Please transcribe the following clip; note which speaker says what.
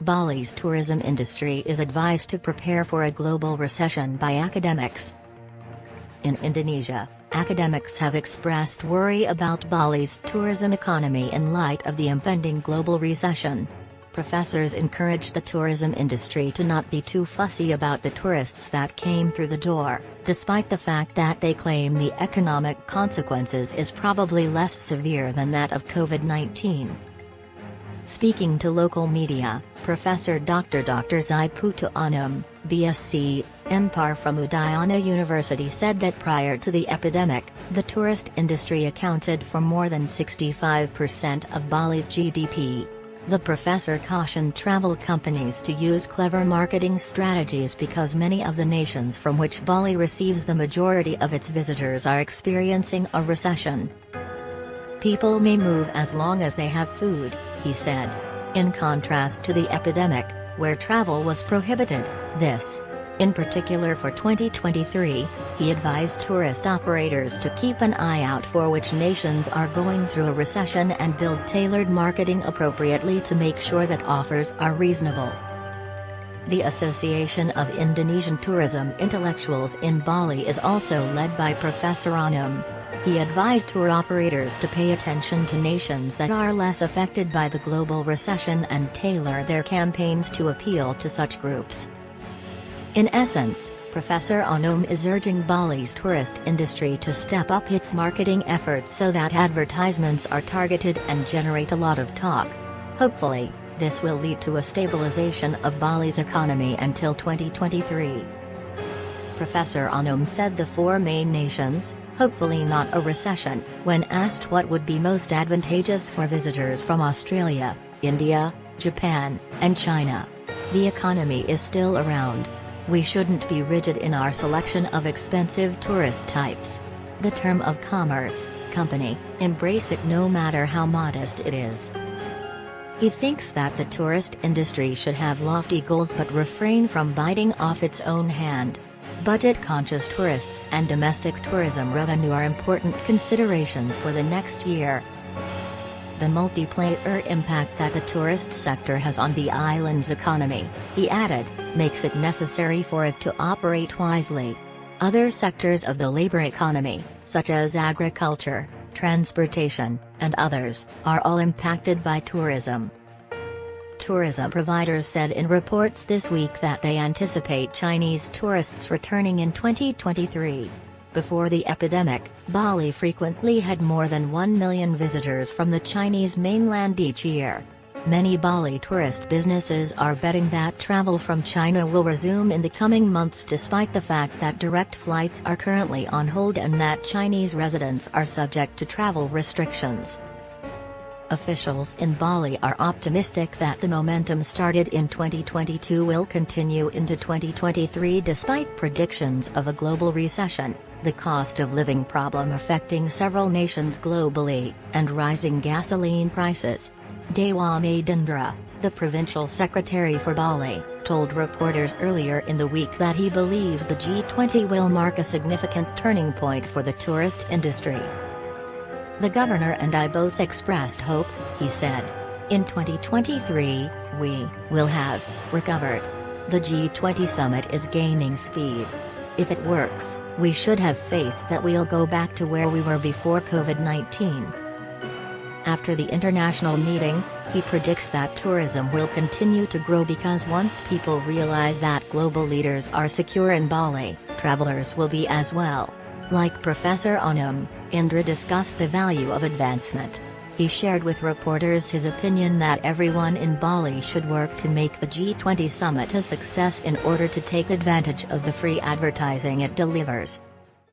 Speaker 1: Bali's tourism industry is advised to prepare for a global recession by academics. In Indonesia, academics have expressed worry about Bali's tourism economy in light of the impending global recession. Professors encourage the tourism industry to not be too fussy about the tourists that came through the door, despite the fact that they claim the economic consequences is probably less severe than that of COVID-19. Speaking to local media, Professor Dr. Zai Putu Anum, BSc, MPhar from Udayana University said that prior to the epidemic, the tourist industry accounted for more than 65% of Bali's GDP. The professor cautioned travel companies to use clever marketing strategies because many of the nations from which Bali receives the majority of its visitors are experiencing a recession. People may move as long as they have food, he said. In contrast to the epidemic, where travel was prohibited, this, in particular for 2023, he advised tourist operators to keep an eye out for which nations are going through a recession and build tailored marketing appropriately to make sure that offers are reasonable. The Association of Indonesian Tourism Intellectuals in Bali is also led by Professor Anum. He advised tour operators to pay attention to nations that are less affected by the global recession and tailor their campaigns to appeal to such groups. In essence, Professor Anum is urging Bali's tourist industry to step up its marketing efforts so that advertisements are targeted and generate a lot of talk. Hopefully, this will lead to a stabilization of Bali's economy until 2023. Professor Anum said the four main nations, hopefully not a recession, when asked what would be most advantageous for visitors from Australia, India, Japan, and China. The economy is still around. We shouldn't be rigid in our selection of expensive tourist types. The term of commerce, company, embrace it no matter how modest it is. He thinks that the tourist industry should have lofty goals but refrain from biting off its own hand. Budget-conscious tourists and domestic tourism revenue are important considerations for the next year. The multiplayer impact that the tourist sector has on the island's economy, he added, makes it necessary for it to operate wisely. Other sectors of the labor economy, such as agriculture, transportation, and others, are all impacted by tourism. Tourism providers said in reports this week that they anticipate Chinese tourists returning in 2023. Before the epidemic, Bali frequently had more than 1 million visitors from the Chinese mainland each year. Many Bali tourist businesses are betting that travel from China will resume in the coming months despite the fact that direct flights are currently on hold and that Chinese residents are subject to travel restrictions. Officials in Bali are optimistic that the momentum started in 2022 will continue into 2023 despite predictions of a global recession, the cost of living problem affecting several nations globally, and rising gasoline prices. Dewa Mahendra, the provincial secretary for Bali, told reporters earlier in the week that he believes the G20 will mark a significant turning point for the tourist industry. The governor and I both expressed hope, he said. In 2023, we will have recovered. The G20 summit is gaining speed. If it works, we should have faith that we'll go back to where we were before COVID-19. After the international meeting, he predicts that tourism will continue to grow because once people realize that global leaders are secure in Bali, travelers will be as well. Like Professor Anum, Indra discussed the value of advancement. He shared with reporters his opinion that everyone in Bali should work to make the G20 summit a success in order to take advantage of the free advertising it delivers.